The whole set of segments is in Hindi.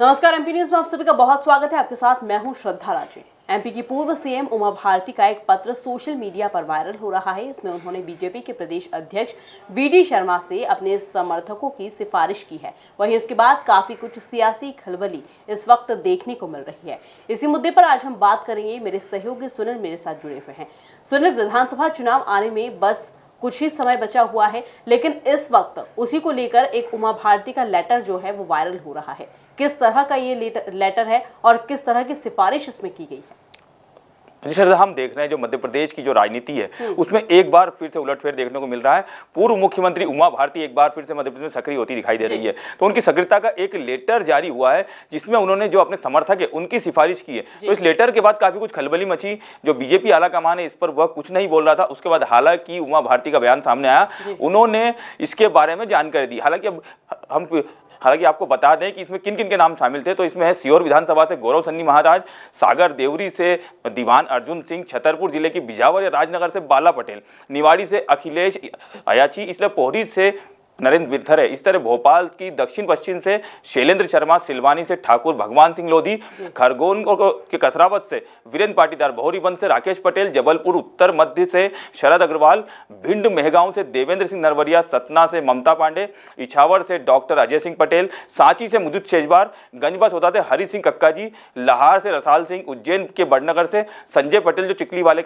नमस्कार, एमपी न्यूज में आप सभी का बहुत स्वागत है। आपके साथ मैं हूं श्रद्धा राजे। एमपी की पूर्व सीएम उमा भारती का एक पत्र सोशल मीडिया पर वायरल हो रहा है। इसमें उन्होंने बीजेपी के प्रदेश अध्यक्ष वीडी शर्मा से अपने समर्थकों की सिफारिश की है। वहीं उसके बाद काफी कुछ सियासी खलबली इस वक्त देखने को मिल रही है। इसी मुद्दे पर आज हम बात करेंगे। मेरे सहयोगी सुनील मेरे साथ जुड़े हुए हैं। सुनील, विधानसभा चुनाव आने में बस कुछ ही समय बचा हुआ है, लेकिन इस वक्त उसी को लेकर एक उमा भारती का लेटर जो है वो वायरल हो रहा है। किस तरह का ये लेटर है और किस तरह की सिफारिश इसमें की गई है? श्रद्धा, हम देख रहे हैं जो मध्य प्रदेश की जो राजनीति है उसमें एक बार फिर से उलटफेर देखने को मिल रहा है। पूर्व मुख्यमंत्री उमा भारती एक बार फिर से मध्य प्रदेश में सक्रिय होती दिखाई दे रही है। तो उनकी सक्रियता का एक लेटर जारी हुआ है जिसमें उन्होंने जो अपने समर्थक है उनकी सिफारिश की है। तो इस लेटर के बाद काफी कुछ खलबली मची। जो बीजेपी आला कमान है इस पर वह कुछ नहीं बोल रहा था। उसके बाद हालांकि उमा भारती का बयान सामने आया, उन्होंने इसके बारे में जानकारी दी। हालांकि आपको बता दें कि इसमें किन किन के नाम शामिल थे। तो इसमें है सीहोर विधानसभा से गौरव सन्नी महाराज, सागर देवरी से दीवान अर्जुन सिंह, छतरपुर जिले की बिजावर या राजनगर से बाला पटेल, निवाड़ी से अखिलेश अयाची, इसलिए पोहरी से नरेंद्र विरथर है। इस तरह भोपाल की दक्षिण पश्चिम से शैलेंद्र शर्मा, सिलवानी से ठाकुर भगवान सिंह लोधी, खरगोन के कसरावत से वीरेंद्र पाटीदार, बहुरीबंद से राकेश पटेल, जबलपुर उत्तर मध्य से शरद अग्रवाल, भिंड मेहगांव से देवेंद्र सिंह नरवरिया, सतना से ममता पांडे, इछावर से डॉक्टर अजय सिंह पटेल, सांची से मुदुत शेजवार, गंजबा सोता से हरि सिंह कक्का जी, लाहार से रसाल सिंह, उज्जैन के बड़नगर से संजय पटेल जो चिकली वाले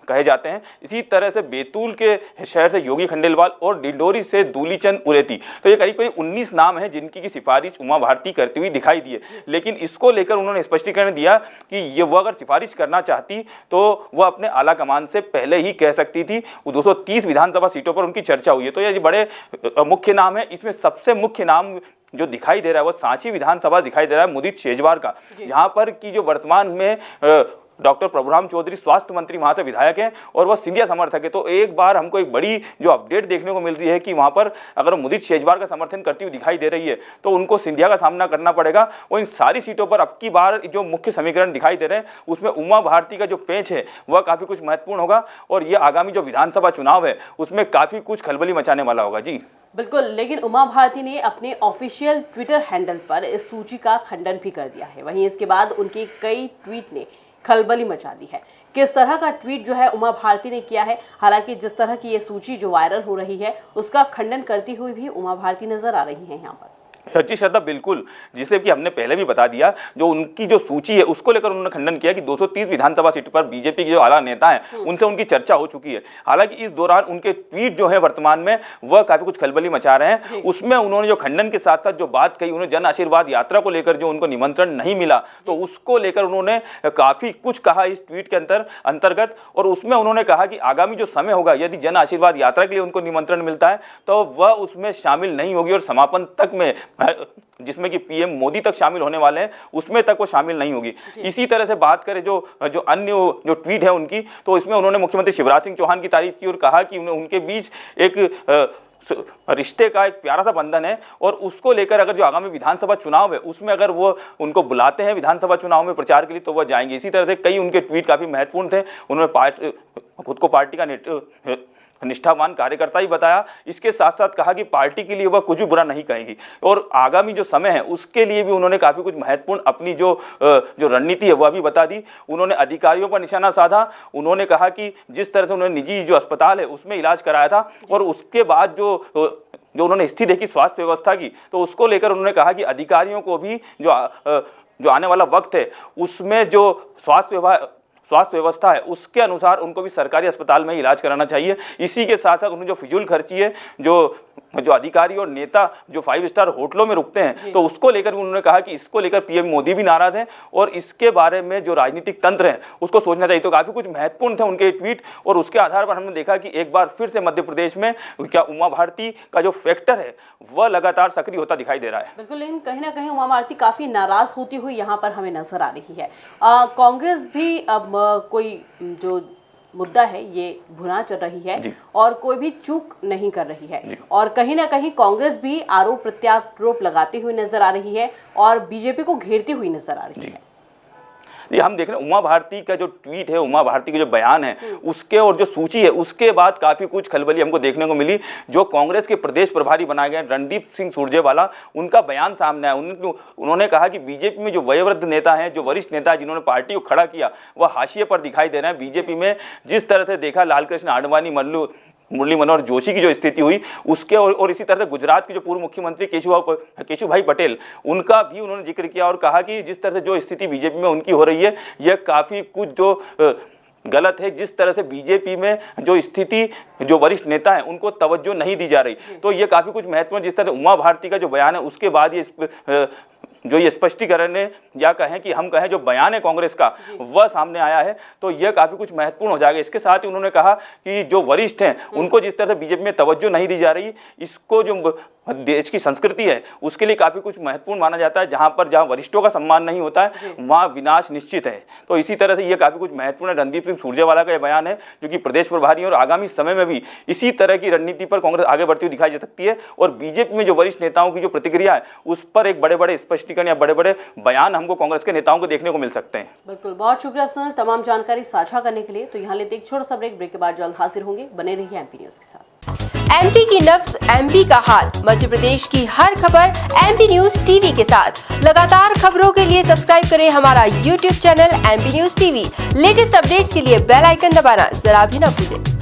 कहे जाते हैं, इसी तरह से बैतूल के शहर से योगी खंडेलवाल और डिंडोरी से दूलीचंद उरेती। तो ये करीब 19 नाम हैं जिनकी की सिफारिश उमा भारती करती हुई दिखाई दी है। लेकिन इसको लेकर उन्होंने स्पष्टीकरण दिया कि ये वो अगर सिफारिश करना चाहती तो वह अपने आला कमान से पहले ही कह सकती थी। 230 विधानसभा सीटों पर उनकी चर्चा हुई है। तो ये बड़े मुख्य नाम है। इसमें सबसे मुख्य नाम जो दिखाई दे रहा है वो सांची विधानसभा दिखाई दे रहा है मुदित शेजवार का, जहां पर की जो वर्तमान में डॉक्टर प्रभुराम चौधरी स्वास्थ्य मंत्री वहां से विधायक हैं और वह सिंधिया समर्थक है। तो एक बार हमको एक बड़ी जो अपडेट देखने को मिल रही है कि वहां पर अगर मुदित शेजवार का समर्थन करती हुई दिखाई दे रही है तो उनको सिंधिया का सामना करना पड़ेगा। और इन सारी सीटों पर अब की बार जो मुख्य समीकरण दिखाई दे रहे हैं उसमें उमा भारती का जो पेंच है वह काफी कुछ महत्वपूर्ण होगा और यह आगामी जो विधानसभा चुनाव है उसमें काफी कुछ खलबली मचाने वाला होगा। जी बिल्कुल, लेकिन उमा भारती ने अपने ऑफिशियल ट्विटर हैंडल पर इस सूची का खंडन भी कर दिया है। वहीं इसके बाद उनके कई ट्वीट ने खलबली मचा दी है। किस तरह का ट्वीट जो है उमा भारती ने किया है? हालांकि जिस तरह की ये सूची जो वायरल हो रही है उसका खंडन करती हुई भी उमा भारती नजर आ रही है यहाँ पर। जी श्रद्धा, बिल्कुल, जिसे कि हमने पहले भी बता दिया, जो उनकी जो सूची है उसको लेकर उन्होंने खंडन किया कि 230 विधानसभा सीट पर बीजेपी के जो आला नेता हैं उनसे उनकी चर्चा हो चुकी है। हालांकि इस दौरान उनके ट्वीट जो है वर्तमान में वह काफी कुछ खलबली मचा रहे हैं। उसमें उन्होंने जो खंडन के साथ साथ जो बात कही, उन्होंने जन आशीर्वाद यात्रा को लेकर जो उनको निमंत्रण नहीं मिला तो उसको लेकर उन्होंने काफी कुछ कहा इस ट्वीट के अंतर्गत। और उसमें उन्होंने कहा कि आगामी जो समय होगा यदि जन आशीर्वाद यात्रा के लिए उनको निमंत्रण मिलता है तो वह उसमें शामिल नहीं होगी और समापन तक में जिसमें कि पीएम मोदी तक शामिल होने वाले हैं उसमें तक वो शामिल नहीं होगी। इसी तरह से बात करें जो अन्य जो ट्वीट है उनकी, तो इसमें उन्होंने मुख्यमंत्री शिवराज सिंह चौहान की तारीफ की और कहा कि उनके बीच एक रिश्ते का एक प्यारा सा बंधन है और उसको लेकर अगर जो आगामी विधानसभा चुनाव है उसमें अगर वो उनको बुलाते हैं विधानसभा चुनाव में प्रचार के लिए तो वह जाएंगे। इसी तरह से कई उनके ट्वीट काफी महत्वपूर्ण थे। उन्होंने खुद को पार्टी का निष्ठावान कार्यकर्ता ही बताया। इसके साथ साथ कहा कि पार्टी के लिए वह कुछ भी बुरा नहीं कहेंगी और आगामी जो समय है उसके लिए भी उन्होंने काफी कुछ महत्वपूर्ण अपनी जो रणनीति है वह भी बता दी। उन्होंने अधिकारियों पर निशाना साधा। उन्होंने कहा कि जिस तरह से उन्होंने निजी जो अस्पताल है उसमें इलाज कराया था और उसके बाद जो उन्होंने स्थिति देखी स्वास्थ्य व्यवस्था की, तो उसको लेकर उन्होंने कहा कि अधिकारियों को भी जो आने वाला वक्त है उसमें जो स्वास्थ्य व्यवस्था है उसके अनुसार उनको भी सरकारी अस्पताल में इलाज कराना चाहिए। इसी के साथ साथ उन्हें जो फिजूल खर्ची है जो अधिकारी और नेता जो 5 स्टार होटलों में रुकते हैं तो उसको लेकर उन्होंने कहा कि इसको लेकर पीएम मोदी भी नाराज हैं और इसके बारे में जो राजनीतिक तंत्र है उसको सोचना चाहिए। तो काफी कुछ महत्वपूर्ण थे उनके ट्वीट और उसके आधार पर हमने देखा कि एक बार फिर से मध्य प्रदेश में क्या उमा भारती का जो फैक्टर है वह लगातार सक्रिय होता दिखाई दे रहा है। बिल्कुल, लेकिन कहीं ना कहीं उमा भारती काफी नाराज होती हुई यहाँ पर हमें नजर आ रही है। कांग्रेस भी अब कोई जो मुद्दा है ये भुना चल रही है और कोई भी चूक नहीं कर रही है और कहीं ना कहीं कांग्रेस भी आरोप प्रत्यारोप लगाती हुई नजर आ रही है और बीजेपी को घेरती हुई नजर आ रही है। ये हम देख रहे हैं उमा भारती का जो ट्वीट है, उमा भारती का जो बयान है उसके और जो सूची है उसके बाद काफी कुछ खलबली हमको देखने को मिली। जो कांग्रेस के प्रदेश प्रभारी बनाए गए रणदीप सिंह सुरजेवाला, उनका बयान सामने आया। उन्होंने कहा कि बीजेपी में जो वयोवृद्ध नेता हैं, जो वरिष्ठ नेता है जिन्होंने पार्टी को खड़ा किया, वह हाशिए पर दिखाई दे रहे हैं। बीजेपी में जिस तरह से देखा लालकृष्ण आडवाणी, मुरली मनोहर जोशी की जो स्थिति हुई उसके और इसी तरह से गुजरात के जो पूर्व मुख्यमंत्री केशुभाई पटेल, उनका भी उन्होंने जिक्र किया और कहा कि जिस तरह से जो स्थिति बीजेपी में उनकी हो रही है यह काफी कुछ जो गलत है। जिस तरह से बीजेपी में जो स्थिति, जो वरिष्ठ नेता है उनको तवज्जो नहीं दी जा रही, तो ये काफी कुछ महत्वपूर्ण। जिस तरह उमा भारती का जो बयान है उसके बाद ये स्पष्टीकरण है या कहें कि हम कहें जो बयान है कांग्रेस का वह सामने आया है, तो यह काफी कुछ महत्वपूर्ण हो जाएगा। इसके साथ ही उन्होंने कहा कि जो वरिष्ठ हैं उनको जिस तरह से बीजेपी में तवज्जो नहीं दी जा रही, इसको जो देश की संस्कृति है उसके लिए काफी कुछ महत्वपूर्ण माना जाता है। जहां वरिष्ठों का सम्मान नहीं होता है वहां विनाश निश्चित है। तो इसी तरह से यह काफी कुछ महत्वपूर्ण है। रणदीप सिंह सुरजेवाला का यह बयान है जो कि प्रदेश प्रभारी है और आगामी समय में भी इसी तरह की रणनीति पर कांग्रेस आगे बढ़ती हुई दिखाई दे सकती है। और बीजेपी में जो वरिष्ठ नेताओं की जो प्रतिक्रिया है उस पर एक बड़े बड़े स्पष्टीकरण या बड़े बड़े बयान हमको कांग्रेस के नेताओं को देखने को मिल सकते हैं। बिल्कुल, बहुत शुक्रिया सुनील तमाम जानकारी साझा करने के लिए। तो यहाँ लेते एक छोटा सा ब्रेक के बाद जल्द हाजिर होंगे। बने रहिए एमपी न्यूज के साथ। एमपी की नब्ज, एमपी का हाल, मध्य प्रदेश की हर खबर एमपी न्यूज टीवी के साथ। लगातार खबरों के लिए सब्सक्राइब करें हमारा YouTube channel MP news TV. Latest updates के लिए बेल आइकन दबाना जरा भी न भूलें।